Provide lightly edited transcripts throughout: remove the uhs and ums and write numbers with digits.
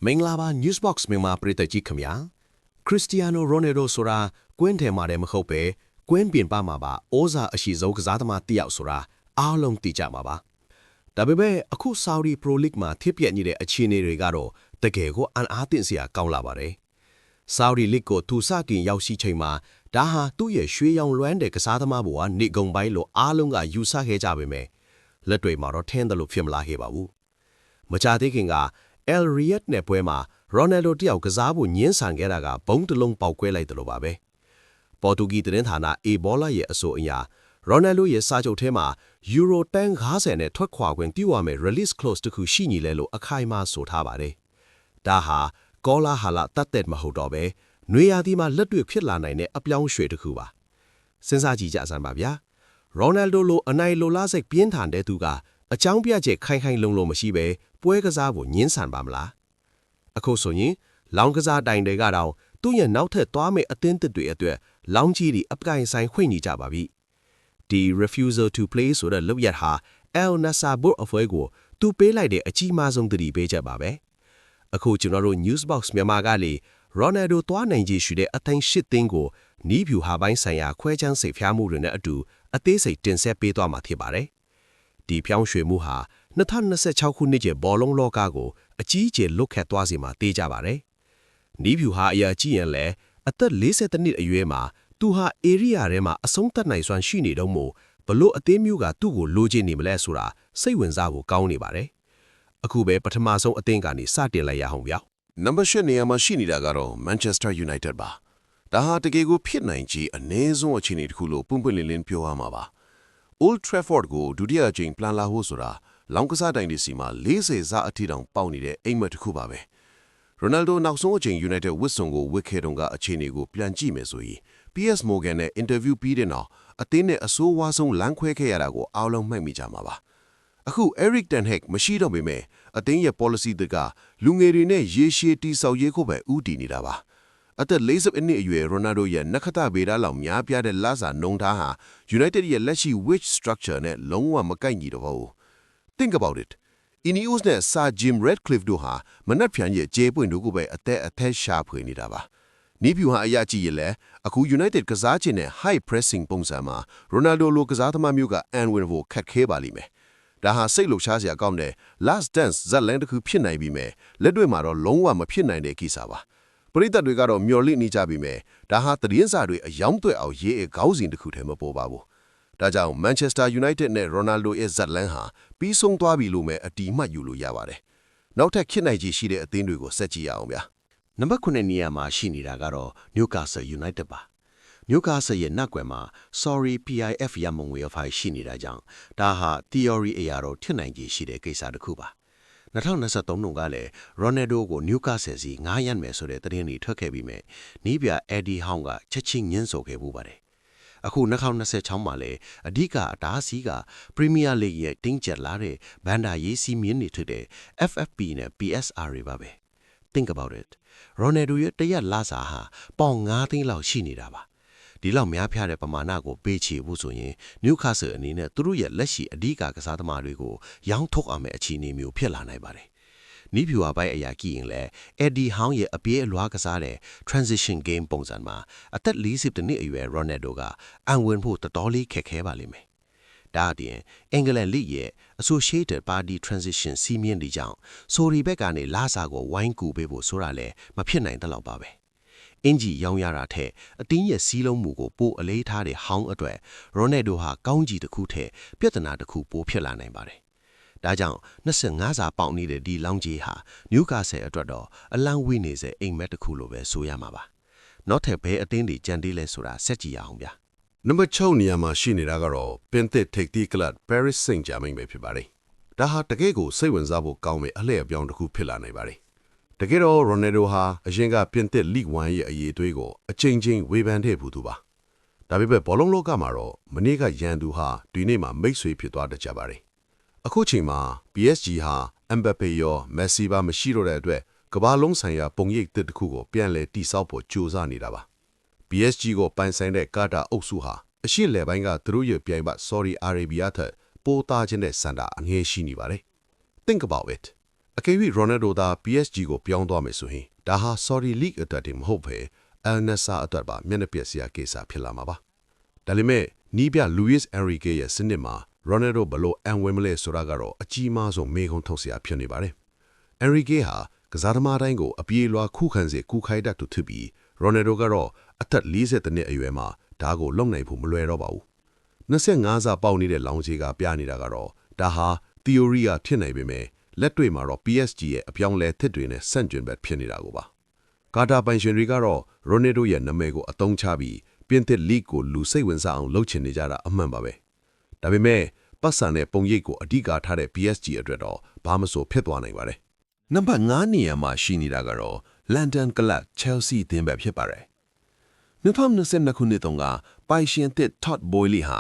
မင်္ဂလာပါ Newsbox မြန်မာပရိသတ်ကြီးခင်ဗျာခရစ္စတီယာနိုရိုနယ်ဒိုဆိုတာကွင်းထဲမှာတည်းမဟုတ်ပဲကွင်းပြင်ပမှာပါဩဇာအရှိဆုံးကစားသမားတစ်ယောက်ဆိုတာအားလုံးသိကြမှာပါဒါပေမဲ့အခု Saudi Pro League မှာထိပြက်နေတဲ့အခြေအနေတွေကတော့တကယ်ကိုအံ့အားသင့်စရာကောင်းလာပါတယ် Saudi League ကိုသူစတင်ရောက်ရှိချိန်မှာဒါဟာသူ့ရဲ့ရွှေရောင်လွှမ်းတဲ့ကစားသမားဘဝနေကုန်ပိုင်းလို့အားလုံးကယူဆခဲ့ကြပေမဲ့လက်တွေမှာတော့ထင်းတယ်လို့ဖြစ်မလာခဲ့ပါဘူးမကြသေးခင်ကEl Riyad နဲ့ပွဲမှာ Ronaldo တယောက်ကစားဖို့ညှင်းဆန်ခဲ့တာကဘုံတစ်လုံးပေါက်ကွဲလိုက်တယ်လို့ပါပဲ။ပေါ်တူဂီသတင်းဌာန A-Bola ရဲ့အဆိုအရ Ronaldo ရဲ့စာချုပ်ထဲမှာ Euro တန်း50နဲ့ထွက်ခွာခွင့်ပြုရမယ့် release clause တခုရှိနေလဲလို့အခိုင်အမာဆိုထားပါတယ်။ဒါဟာကောလာဟာလတတ်တဲ့မဟုတ်တော့ပဲနွေရာသီမှာလက်တွေ့ဖြစ်လာနိုင်တဲ့အပြောင်းရွှေ့တစ်ခုပါ။စဉ်းစားကြည့်ကြစမ်းပါဗျာ။ Ronaldo လိုအနိုင်လိုလားစိတ်ပြင်းထန်တဲ့သူကအကြောင်းပြချက်ခိုင်ခိုင်လုံလုံမရှိပဲပွဲကစားဖို့ညှင်းဆန်ပါမလားအခုဆိုရင်လောင်းကစားတိုင်တွေကတော့သူ့ရဲ့နောက်ထပ်သွားမယ့်အသင်းသစ်တွေအတွက်လောင်းကြီးတွေအပြိုင်ဆိုင်ခွင့်နေကြပါပြီဒီ refusal to play ဆိုတဲ့လုပ်ရဟာ El Nassr ဘုတ်အဖွဲ့ကိုသူပေးလိုက်တဲ့အကြီးမားဆုံးသတိပေးချက်ပါပဲအခုကျွန်တော်တို့ Newsbox မြန်မာကလေ Ronaldo သွားနိုင်ကြီးရှိတဲ့အသင်း၈သင်းကိုနီးဖြူဟာပိုင်းဆိုင်ရာခွဲချမ်းစိတ်ဖျားမှုတွေနဲ့အတူအသေးစိတ်တင်ဆက်ပေးသွားမှာဖြစ်ပါတယ်ဒီပြောင်းရွှေ့မှုဟာ2026ခုနှစ်ကျဘောလုံးလောကကိုအကြီးအကျယ်လွတ်ခတ်သွားစေမှာတေးကြပါတယ်။နီးဖြူဟာအရာကြည့်ရင်လည်းအသက်40နှစ်အရွယ်မှာသူဟာ area ထဲမှာအဆုံးသတ်နိုင်စွမ်းရှိနေတော့မို့ဘလို့အသေးမျိုးကသူ့ကိုလိုချင်နေမလဲဆိုတာစိတ်ဝင်စားဖို့ကောင်းနေပါတယ်။အခုပဲပထမဆုံးအသင်းကနေစတင်လိုက်ရအောင်ဗျာ။ Number 8နေရာမှာရှိနေတာကတော့ Manchester United ပါ။ဒါဟာတကယ်ကိုဖြစ်နိုင်ခြေအနည်းဆုံးအခြေအနေတစ်ခုလို့ပွင့်ပွင့်လင်းလင်းပြောရမှာပါ။ Old Trafford ကိုဒုတိယအကြိမ်planလာဖို့ဆိုတာလောင်းကစားတိုင်တွေစီမှာ40ဇာအထိတောင်ပေါက်နေတဲ့အိမ်မက်တစ်ခုပါပဲ။ Ronaldo နောက်ဆုံးအချိန် United ဝစ်စုံကိုဝစ်ခဲ့တုန်းကအခြေအနေကိုပြန်ကြည့်မယ်ဆိုရင် PS Morgan နဲ့ interview ပြီးတဲ့နောက်အသင်းနဲ့အဆိုးဝါးဆုံးလမ်းခွဲခဲ့ရတာကိုအားလုံးမှတ်မိကြမှာပါ။အခု Erik ten Hag မရှိတော့ပေမဲ့အသင်းရဲ့ policy တွေကလူငယ်တွေနဲ့ရေရှည်တည်ဆောက်ရေးကိုပဲဦးတည်နေတာပါ။အသက်40နှစ်အရွယ် Ronaldo ရဲ့နက္ခတ္တဗေဒလောက်များပြားတဲ့လစာနှုန်းထားဟာ United ရဲ့လက်ရှိ wage structure နဲ့လုံးဝမကိုက်ညီတော့ပါဘူး။ Think about it. Ineos နဲ့ Sir Jim Ratcliffe တို့ဟာမနက်ဖြန်ရဲ့ကျေးပွင့်တို့ကိုပဲအသက်ရှာဖွေနေတာပါ။နီးဖြူဟာအရာကြည့်ရလဲအခု United ကစားခြင်းနဲ့ high pressing ပုံစံမှာ Ronaldo လိုကစားသမားမျိုးကအန်ဝင်ဖို့ခက်ခဲပါလိမ့်မယ်။ဒါဟာစိတ်လှုပ်ရှားစရာကောင်းတဲ့ last dance ဇက်လန်တစ်ခုဖြစ်နိုင်ပြီမဲ့လက်တွေ့မှာတော့လုံးဝမဖြစ်နိုင်တဲ့ကိစ္စပါ။ပရိသတ်တွေကတော့မျော်လင့်နေကြပြီမဲ့ဒါဟာသတင်းစာတွေအယောင်းသွဲ့အောင်ရေးခေါင်းစဉ်တစ်ခုတည်းမပေါ်ပါဘူး။ဒါကြောင့် Manchester United နဲ့ Ronaldo ရဲ့ဇက်လန်ဟာပြီးဆုံးသွားပြီလို့ပဲအတီးမှတ်ယူလို့ရပါတယ်။နောက်ထပ်ခေတ်နိုင်ကြီးရှိတဲ့အသင်းတွေကိုဆက်ကြည့်ရအောင်ဗျာ။နံပါတ်9နေရာမှာရှိနေတာကတော့ Newcastle United ပါ။ Newcastle ရဲ့နောက်ွယ်မှာ Sorry PIF ရမုံငွေအဖိုင်ရှိနေတာကြောင့်ဒါဟာ theory အရာတော့ထင်နိုင်ကြီးရှိတဲ့ကိစ္စတစ်ခုပါ။2023တုန်းကလည်း Ronaldo ကို Newcastle စီငားရမ်းမယ်ဆိုတဲ့သတင်းတွေထွက်ခဲ့ပြီးမြဲနီးပြ Eddie Howe ကချက်ချင်းညှင်းဆိုခဲ့မှုပါတယ်။အခု2026မှာလည်းအဓိကအတားစီးက Premier League ရဲ့တင်းကျပ်လာတဲ့ဘန်ဒါရေးစီးမြင့်နေတဲ့ FFP နဲ့ PSR တွေပါပဲ။ Think about it. Ronaldo ရဲ့တရက်လာစားဟာပေါင်9သိန်းလောက်ရှိနေတာပါ။ဒီလောက်များပြားတဲ့ပမာဏကိုပေးချေဖို့ဆိုရင် Newcastle အနေနဲ့သူတို့ရဲ့လက်ရှိအဓိကကစားသမားတွေကိုရောင်းထုတ်အောင်မဲ့အခြေအနေမျိုးဖြစ်လာနိုင်ပါတယ်။နီးဖြူအပိုင်းအရာကြည့်ရင်လည်း Eddie Howe ရဲ့အပြေးအလွှားကစားတဲ့ transition game ပုံစံမှာအသက်40နှစ်အရွယ် Ronaldo ကအံဝင်ဖို့တော်တော်လေးခက်ခဲပါလိမ့်မယ်။ဒါအပြင်အင်္ဂလန်လိရဲ့ Associated Party Transition စီးမြင့်တွေကြောင့်ဆိုရီဘက်ကနေလာစာကိုဝိုင်းကူပေးဖို့ဆိုတာလည်းမဖြစ်နိုင်တဲ့လောက်ပါပဲ။အင်ဂျီရောင်းရတာထက်အတင်းရဲ့စီးလုံးမှုကိုပိုအလေးထားတဲ့ဟောင်းအတွက် Ronaldo ဟာကောင်းကြီးတစ်ခုထက်ပြဿနာတစ်ခုပိုဖြစ်လာနိုင်ပါတယ်။ဒါကြောင့်25စာပေါက်နေတဲ့ဒီလောင်းကြီးဟာ Newcastle အတွက်တော့အလံဝေးနေစေအိမ်မက်တစ်ခုလိုပဲဆိုရမှာပါ။နောက်ထပ်ဘဲအသင်းတွေကြံသေးလဲဆိုတာဆက်ကြည့်ရအောင်ဗျာ။ Number 6နေရာမှာရှိနေတာကတော့ပင်သစ်ထိပ်သီးကလပ် Paris Saint-Germain ပဲဖြစ်ပါတယ်။ဒါဟာတကယ်ကိုစိတ်ဝင်စားဖို့ကောင်းမဲ့အလှည့်အပြောင်းတစ်ခုဖြစ်လာနိုင်ပါတယ်။တကယ်တော့ Ronaldo ဟာအရင်ကပြင်သစ် League 1ရဲ့အရေးအသွေးကိုအချိန်ချင်းဝေဖန်တဲ့ဘူးသူပါ။ဒါပေမဲ့ဘောလုံးလောကမှာတော့မနေ့ကရန်သူဟာဒီနေ့မှာမိတ်ဆွေဖြစ်သွားတတ်ကြပါတယ်။အခုချိန်မှာ PSG ဟာ Mbappe ရော Messi ပါမရှိတော့တဲ့အတွက်ကမ္ဘာလုံးဆိုင်ရာပုံရိပ်တစ်ခုကိုပြန်လည်တိစောက်ဖို့ကြိုးစားနေတာပါ။ PSG ကိုပိုင်ဆိုင်တဲ့ကာတာအုပ်စုဟာအရှိလယ်ပိုင်းကသူတို့ရဲ့ပြိုင်ဘက် Saudi Arabia ထက်ပိုသားခြင်းတဲ့စန္ဒာအငယ်ရှိနေပါတယ်။ Think about it. အကယ်၍ Ronaldo သာ PSG ကိုပြောင်းသွားမယ်ဆိုရင်ဒါဟာ Saudi League အတွက်တည်းမဟုတ်ဘဲ Al Nassr အတွက်ပါမျက်နှာပျက်စရာကိစ္စဖြစ်လာမှာပါဒါပေမဲ့နီးပြ Luis Enrique ရဲ့စနစ်မှာ Ronaldo ဘလို့အံဝင်မလဲဆိုတာကတော့အကြီးမားဆုံးမေးခွန်းထုတ်စရာဖြစ်နေပါတယ်Enrique ဟာကစားသမားတိုင်းကိုအပြေးလွှာခုခံစေကူခိုင်းတတ်သူဖြစ်ပြီး Ronaldo ကတော့အသက်40နှစ်အရွယ်မှာဒါကိုလုံနိုင်ဖို့မလွယ်တော့ပါဘူး25ဆပေါက်နေတဲ့လောင်ကြီးကပြနေတာကတော့ဒါဟာ theory ကဖြစ်နိုင်ပေမဲ့လက်တွေ့မှာတော့ PSG ရဲ့အပြောင်းလဲသစ်တွေနဲ့ဆန့်ကျင်ဘက်ဖြစ်နေတာကိုပါကာတာပိုင်ရှင်တွေကတော့ Ronaldo ရဲ့နာမည်ကိုအသုံးချပြီးပြင်သစ် League ကိုလူစိတ်ဝင်စားအောင်လုပ်ချင်နေကြတာအမှန်ပါပဲဒါပေမဲ့ပတ်စံနဲ့ပုံရိပ်ကိုအဓိကထားတဲ့ PSG အတွက်တော့ဘာမှဆိုဖြစ်သွားနိုင်ပါတယ်နံပါတ်5နေရာမှာရှိနေတာကတော့ London Club Chelsea အသင်းပဲဖြစ်ပါတယ်2022ခုနှစ်တုန်းကပိုင်ရှင်သစ် Todd Boehly ဟာ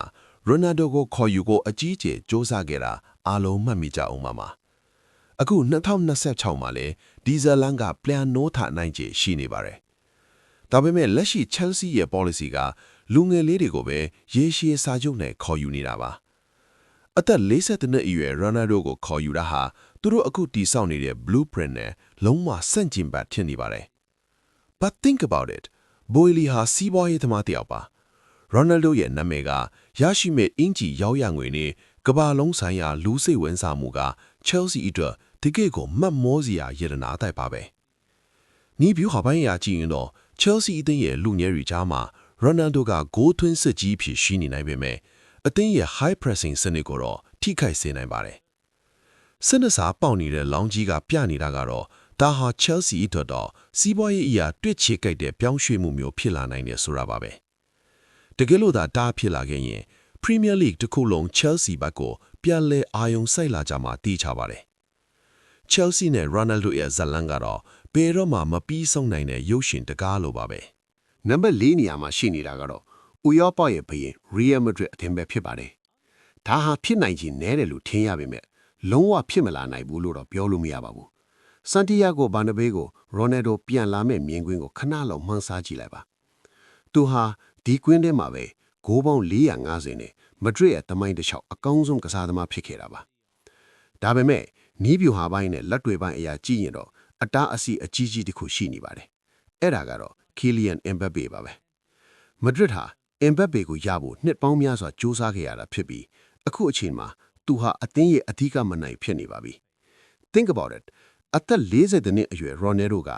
Ronaldo ကိုခေါ်ယူဖို့အကြီးအကျယ်စ조사ခဲ့တာအားလုံးမှတ်မိကြအောင်ပါအခု2026မှာလည်းဒီဇလန်ကပြန်နိုးထနိုင်ခြေရှိနေပါတယ်ဒါပေမဲ့လက်ရှိ Chelsea ရဲ့ policy ကလူငယ်လေးတွေကိုပဲရေရှည်စာချုပ်နဲ့ခေါ်ယူနေတာပါအသက်40နှစ်အရွယ် Ronaldo ကိုခေါ်ယူတာဟာသူတို့အခုတည်ဆောက်နေတဲ့ blueprint နဲ့လုံးဝဆန့်ကျင်ဘက်ဖြစ်နေပါတယ် But think about it Boehly ဟာစီးပွားရေးသမားတစ်ယောက်ပါ Ronaldo ရဲ့နာမည်ကရရှိမဲ့အင်ဂျီရောက်ရငွေနဲ့ကမ္ဘာလုံးဆိုင်ရာလူစိတ်ဝင်စားမှုက Chelsea အတွက်တကယ့်ကိုမှတ်မောစရာရတနာတိုက်ပါပဲနီးပြူဟာပိုင်းရာကြည့်ရင်တော့ Chelsea အသင်းရဲ့လူငယ်တွေကြားမှာ Ronaldo ကဂိုးသွင်းစစ်ကြီးဖြစ်ရှိနေနိုင်ပေမဲ့အသင်းရဲ့ high pressing စနစ်ကိုတော့ထိခိုက်စေနိုင်ပါတယ်စနစ်စာပေါက်နေတဲ့လောင်ကြီးကပြနေတာကတော့ဒါဟာ Chelsea အတွက်တော့စီးပွားရေးအရာတွေ့ချေကြိုက်တဲ့ပြောင်းရွှေ့မှုမျိုးဖြစ်လာနိုင်တယ်ဆိုတာပါပဲတကယ်လို့ဒါဖြစ်လာခဲ့ရင် Premier League တစ်ခုလုံး Chelsea ဘက်ကိုပြန်လဲအာယုံစိုက်လာကြမှာတီးချပါတယ် Chelsea နဲ့ Ronaldo ရဲ့ဇလန်ကတော့ဘယ်တော့မှမပြီးဆုံးနိုင်တဲ့ရုပ်ရှင်တကားလိုပါပဲနံပါတ်4နေရာမှာရှိနေတာကတော့ဥရောပရဲ့ဘရင် Real Madrid အသင်းပဲဖြစ်ပါတယ်ဒါဟာဖြစ်နိုင်ခြင်းနည်းတယ်လို့ထင်ရပေမဲ့လုံးဝဖြစ်မလာနိုင်ဘူးလို့တော့ပြောလို့မရပါဘူးဆန်တီယာဂိုဘာနာဘေးကို Ronaldo ပြန်လာမဲ့မြင်ကွင်းကိုခဏလောက်မှန်းဆကြည့်လိုက်ပါသူဟာဒီကွင်းထဲမှာပဲဂိုးပေါင်း450နဲ့မဒရစ်ရဲ့တမိုင်းတစ်လျှောက်အကောင်းဆုံးကစားသမားဖြစ်ခဲ့တာပါဒါပေမဲ့နီးပြူဟာပိုင်းနဲ့လက်တွေပိုင်းအရာကြည့်ရင်တော့အတားအဆီးအကြီးကြီးတစ်ခုရှိနေပါတယ်အဲ့ဒါကတော့ Kylian Mbappe ပါပဲမဒရစ်ဟာ Mbappe ကိုရဖို့နှစ်ပေါင်းများစွာစူးစမ်းခဲ့ရတာဖြစ်ပြီးအခုအချိန်မှာသူဟာအသင်းရဲ့အဓိကမနိုင်ဖြစ်နေပါပြီ Think about it အသက်40နှစ်အရွယ် Ronaldo က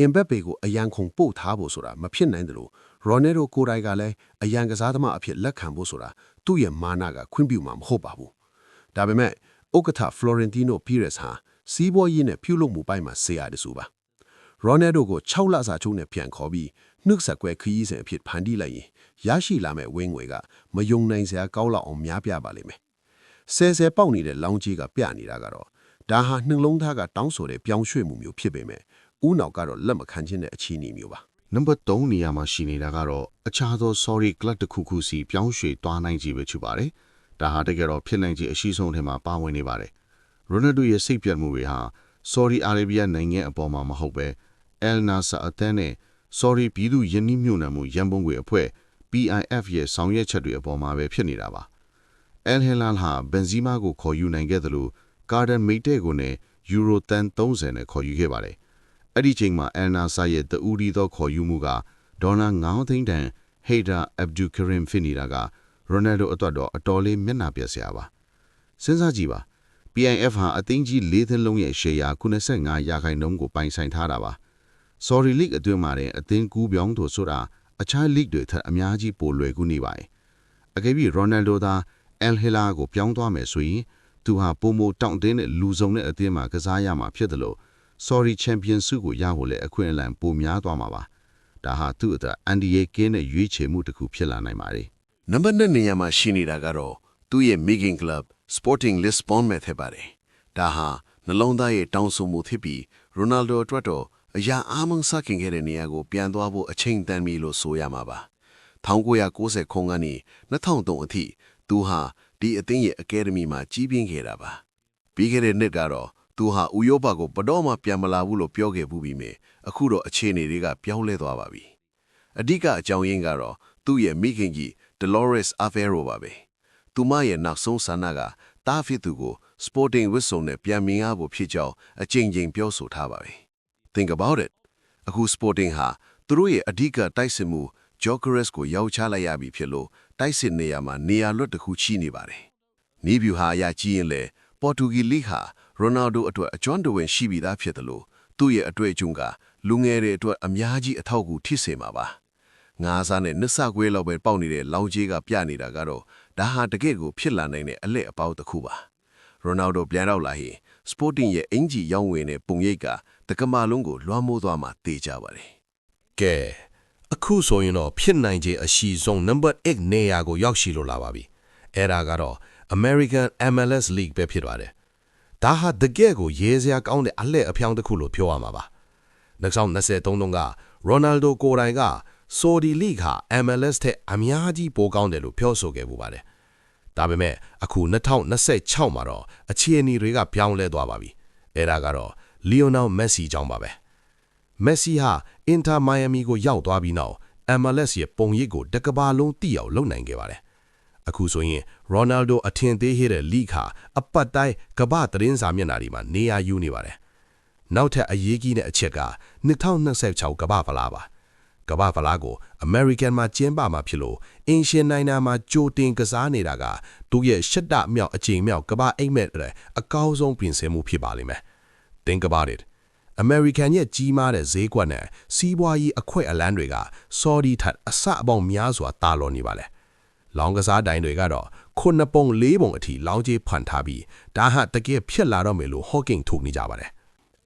Mbappe ကိုအရန်ခုန်ပို့ထားဖို့ဆိုတာမဖြစ်နိုင်တယ်လို့ Ronaldo ကိုယ်တိုင်ကလည်းအရန်ကစားသမားအဖြစ်လက်ခံဖို့ဆိုတာသူ့ရဲ့မာနကခွင့်ပြုမှာမဟုတ်ပါဘူးဒါပေမဲ့ဥက္ကဋ္ဌ Florentino Perez ဟာစီးပွားရေးနဲ့ပြုလုပ်မှုပိုင်းမှာဆရာတစုပါ Ronaldo ကို6လစာချုပ်နဲ့ပြန်ခေါ်ပြီးနှုတ်ဆက်ကွဲခရီးစဉ်အဖြစ်ဖန်တီးလိုက်ရင်ရရှိလာမဲ့ဝင်းငွေကမယုံနိုင်စရာကောင်းလောက်အောင်များပြပါလိမ့်မယ်ဆဲဆဲပေါက်နေတဲ့လောင်ကြီးကပြနေတာကတော့ဒါဟာနှလုံးသားကတောင်းဆိုတဲ့ပြောင်းရွှေ့မှုမျိုးဖြစ်ပေမဲ့ဦးနောက်ကတော့လက်မခံခြင်းတဲ့အခြေအနေမျိုးပါနံပါတ်3နေရာမှာရှိနေတာကတော့အခြားသော sorry club တစ်ခုခုစီပြောင်းရွှေ့သွားနိုင်ကြီးပဲဖြစ်ပါတယ်ဒါဟာတကယ်တော့ဖြစ်နိုင်ခြေအရှိဆုံးထဲမှာပါဝင်နေပါတယ် Ronaldo ရဲ့စိတ်ပြတ်မှုတွေဟာ Saudi Arabia နိုင်ငံအပေါ်မှာမဟုတ်ပဲ Al Nassr အသင်းနဲ့ Saudi ပြည်သူယင်းနှိမ့်ညွတ်နှံမှုရန်ပုံငွေအဖွဲ့ PIF ရဲ့ဆောင်ရွက်ချက်တွေအပေါ်မှာပဲဖြစ်နေတာပါ Al Hilal ဟာ Benzema ကိုခေါ်ယူနိုင်ခဲ့သလို Garden Mate ကိုနဲ့ Euro 30နဲ့ခေါ်ယူခဲ့ပါတယ်အဲ့ဒီချိန်မှာ Al Nassr ရဲ့တဦးဒီသောခေါ်ယူမှုကဒေါ်လာ9သိန်းတန် Heydar Abdulkarim ဖြစ်နေတာက Ronaldo အတွက်တော့အတော်လေးမျက်နှာပြက်စရာပါစဉ်းစားကြည့်ပါ PIF ဟာအသင်းကြီး၄သင်းလုံးရဲ့ရှယ်ယာ95%ကိုပိုင်ဆိုင်ထားတာပါ Saudi League အတွင်းမှာတဲ့အသင်းကူးပြောင်းတို့ဆိုတာအခြား League တွေထက်အများကြီးပိုလွယ်ကူနေပါတယ်အကယ်၍ Ronaldo သာ Al Hilal ကိုပြောင်းသွားမယ်ဆိုရင်သူဟာပုံမတောင့်တင်းတဲ့လူစုံတဲ့အသင်းမှာကစားရမှာဖြစ်တယ်လို့ Saudi Champions ဆုကိုရဖို့လည်းအခွင့်အလမ်းပိုများသွားမှာပါဒါဟာသူ့အတွက်အန်ဒီယေကင်းတဲ့ရွေးချယ်မှုတစ်ခုဖြစ်လာနိုင်ပါတယ်နံပါတ်2နေရာမှာရှိနေတာကတော့သူ့ရဲ့ Migging Club Sporting Lisbon ပဲဖြစ်ပါတယ်ဒါဟာနှလုံးသားရဲ့တောင်းဆိုမှုဖြစ်ပြီး Ronaldo အတွက်တော့အရာအားမစခင်ခဲ့တဲ့နေရာကိုပြန်သွားဖို့အချိန်တန်ပြီလို့ဆိုရမှာပါ1990ခုကနေ2003အထိသူဟာဒီအသင်းရဲ့ Academy မှာကြီးပြင်းခဲ့တာပါပြီးခဲ့တဲ့နှစ်ကတော့သူဟာဥရောပကိုဘတော်မှပြန်မလာဘူးလို့ပြောခဲ့ပြီးမြဲအခုတော့အခြေအနေတွေကပြောင်းလဲသွားပါပြီအဓိကအကြောင်းရင်းကတော့သူ့ရဲ့မိခင်ကြီး Dolores Aveiro ပါပဲသူမရဲ့နောက်ဆုံးဆန္ဒကတားဖြစ်သူကို Sporting ဝစ်စုံနဲ့ပြန်မြင်ရဖို့ဖြစ်ကြောင်းအကြိမ်ကြိမ်ပြောဆိုထားပါပြီ Think about it အခု Sporting ဟာသူတို့ရဲ့အဓိကတိုက်စစ်မှု Gyökeres ကိုရောက်ချလိုက်ရပြီဖြစ်လို့တိုက်စစ်နေရာမှာနေရာလွတ်တစ်ခုရှိနေပါတယ်နီးဗျူဟာအရကြီးရင်လေပေါ်တူဂီလိဟာ Ronaldo အတွက်အကျွမ်းတဝင်ရှိပြီးသားဖြစ်တယ်လို့သူ့ရဲ့အတွေ့အကြုံကလူငယ်တွေအတွက်အများကြီးအထောက်အကူဖြစ်စေမှာပါငါးစားနဲ့နှစ်ဆခွေးလောက်ပဲပေါက်နေတဲ့လောင်ကြီးကပြနေတာကတော့ဒါဟာတကယ့်ကိုဖြစ်လာနိုင်တဲ့အလက်အပေါက်တစ်ခုပါ Ronaldo ပြန်တော့လာရင် Sporting ရဲ့အင်ဂျီရောင်းဝင်တဲ့ပုံရိပ်ကတကမာလုံးကိုလွှမ်းမိုးသွားမှတေးကြပါတယ် ကဲအခုဆိုရင်တော့ဖြစ်နိုင်ခြေအရှိဆုံး number 8နေရာကိုရောက်ရှိလို့လာပါပြီအဲ့ဒါကတော့ American MLS League ပဲဖြစ်ပါတယ်ဒါဟာတကယ့်ကိုရေးစရာကောင်းတဲ့အလှည့်အပြောင်းတစ်ခုလို့ပြောရမှာပါ2023တုန်းက Ronaldo ကိုယ်တိုင်က Saudi League ဟာ MLS ထက်အများကြီးပိုကောင်းတယ်လို့ပြောဆိုခဲ့ပူပါတယ်ဒါပေမဲ့အခု2026မှာတော့အခြေအနေတွေကပြောင်းလဲသွားပါပြီအဲ့ဒါကတော့ Lionel Messi ကြောင့်ပါပဲ Messi ဟာ Inter Miami ကိုရောက်သွားပြီးနောက် MLS ရဲ့ပုံရိပ်ကိုတကဘာလုံးသိအောင်လုပ်နိုင်ခဲ့ပါတယ်အခုဆိုရင် Ronaldo အထင်သေးဟတဲ့ League ဟာအပတ်တိုင်းကမ္ဘာသတင်းစာမျက်နှာတွေမှာနေရာယူနေပါတယ်နောက်ထပ်အရေးကြီးတဲ့အချက်က2026ကမ္ဘာဖလားပါကမ္ဘာဖလားကို American မှာကျင်းပမှာဖြစ်လို့အင်ရှင်နိုင်နာမှာကြိုတင်ကစားနေတာကသူ့ရဲ့ရှစ်တမြောက်အချိန်မြောက်ကမ္ဘာအိမ်မက်အကောင်းဆုံးပြင်ဆင်မှုဖြစ်ပါလိမ့်မယ် Think about it American ရဲ့ကြီးမားတဲ့ဈေးကွက်နဲ့စီးပွားရေးအခွင့်အလမ်းတွေက Saudi ထက်အဆအပေါင်းများစွာတာလွန်နေပါလေလောင်ကစားတိုင်းတွေကတော့9ပုံ4ပုံအထိလောင်ကြီးဖန်ထားပြီးဒါဟာတကယ်ဖြစ်လာတော့မယ်လို့ Hawking ထုတ်နေကြပါတယ်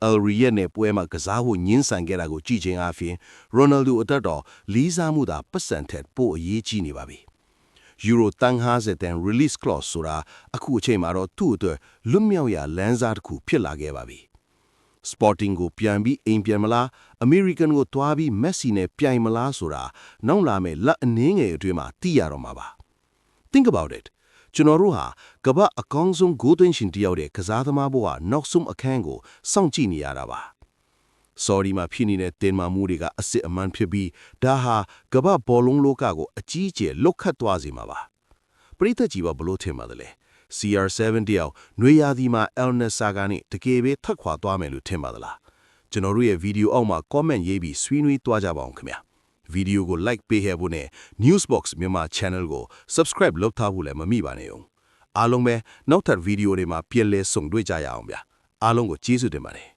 El Riyad နဲ့ပွဲမှာကစားဖို့ညှင်းဆန်ခဲ့တာကိုကြည့်ချင်းအပြင် Ronaldo အတွက်တော့လေးစားမှုသာပတ်စံထက်ပိုအရေးကြီးနေပါပြီ။ Euro 50တန် release clause ဆိုတာအခုအချိန်မှာတော့သူ့အတွက်လွတ်မြောက်ရာလမ်းစာတစ်ခုဖြစ်လာခဲ့ပါပြီ။ Sporting ကိုပြန်ပြီးအိမ်ပြန်မလား American ကိုတွားပြီး Messi နဲ့ပြိုင်မလားဆိုတာနောက်လာမယ့်လက်အနည်းငယ်အတွင်းမှာသိရတော့မှာပါ။ Think about itကျွန်တော်တို့ဟာကမ္ဘာအကောင်းဆုံး golden ရှင်တယောက်တဲ့ကစားသမားဘဝနောက်ဆုံးအခန်းကိုစောင့်ကြည့်နေရတာပါ။ Saudi မှာဖြစ်နေတဲ့တင်မာမှုတွေကအစစ်အမှန်ဖြစ်ပြီးဒါဟာကမ္ဘာဘောလုံးလောကကိုအကြီးအကျယ်လုတ်ခတ်သွားစေမှာပါ။ပရိသတ်ကြီးဘလို့ထင်ပါသလဲ။ CR7 တယောက်နွေရာသီမှာ El Nassr ကနေတကယ်ပဲထွက်ခွာသွားမယ်လို့ထင်ပါသလား။ကျွန်တော်တို့ရဲ့ဗီဒီယိုအောက်မှာ comment ရေးပြီးဆွေးနွေးသွားကြပါအောင်ခင်ဗျာ။ဗီဒီယိုကို like ပေးခဲ့ဖို့နဲ့ Newsbox မြန်မာ channel ကို subscribe လုပ်ထားဖို့လည်းမမိပါနဲ့ဦးအားလုံးပဲနောက်ထပ်ဗီဒီယိုတွေမှာပြန်လည်ဆုံတွေ့ကြရအောင်ဗျာအားလုံးကိုကျေးဇူးတင်ပါတယ်